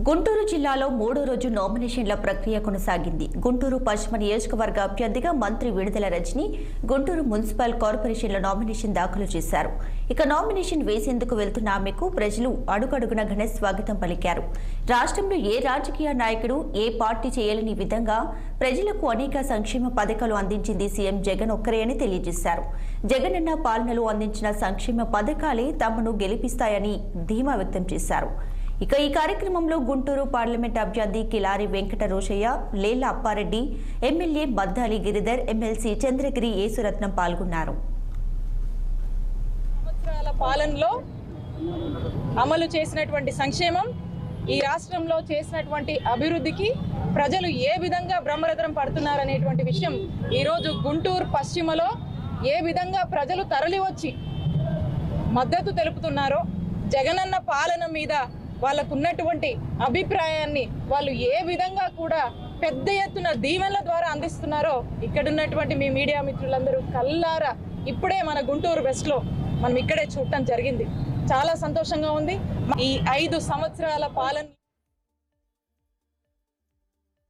గుంటూరు జిల్లాలో మూడో రోజు నామినేషన్ల ప్రక్రియ కొనసాగింది. గుంటూరు పశ్చిమ నియోజకవర్గ అభ్యర్థిగా మంత్రి విడుదల రజని గుంటూరు మున్సిపల్ కార్పొరేషన్లో నామినేషన్ దాఖలు చేశారు. ఇక నామినేషన్ వేసేందుకు వెళ్తున్న ఆమెకు ప్రజలు అడుగడుగున ఘన స్వాగతం పలికారు. రాష్ట్రంలో ఏ రాజకీయ నాయకుడు ఏ పార్టీ చేయలేని విధంగా ప్రజలకు అనేక సంక్షేమ పథకాలు అందించింది సీఎం జగన్ ఒక్కరే అని తెలియజేశారు. జగనన్న పాలనలో అందించిన సంక్షేమ పథకాలే తమను గెలిపిస్తాయని ధీమా వ్యక్తం చేశారు. ఇక ఈ కార్యక్రమంలో గుంటూరు పార్లమెంట్ అభ్యర్థి కిలారి వెంకట రోషయ్య, లేళ్ల అప్పారెడ్డి, ఎమ్మెల్యే బద్దాలి గిరిధర్, ఎమ్మెల్సీ చంద్రగిరి యేసురత్నం పాల్గొన్నారు. సంవత్సరాల పాలనలో అమలు చేసినటువంటి సంక్షేమం, ఈ రాష్ట్రంలో చేసినటువంటి అభివృద్ధికి ప్రజలు ఏ విధంగా బ్రహ్మరథం పడుతున్నారనేటువంటి విషయం ఈరోజు గుంటూరు పశ్చిమలో ఏ విధంగా ప్రజలు తరలివచ్చి మద్దతు తెలుపుతున్నారో, జగనన్న పాలన మీద వాళ్ళకు ఉన్నటువంటి అభిప్రాయాన్ని వాళ్ళు ఏ విధంగా కూడా పెద్ద ఎత్తున దీవెనల ద్వారా అందిస్తున్నారో ఇక్కడున్నటువంటి మీ మీడియా మిత్రులందరూ కల్లారా ఇప్పుడే మన గుంటూరు వెస్ట్లో మనం ఇక్కడే చూడటం జరిగింది. చాలా సంతోషంగా ఉంది. ఈ 5 సంవత్సరాల పాలన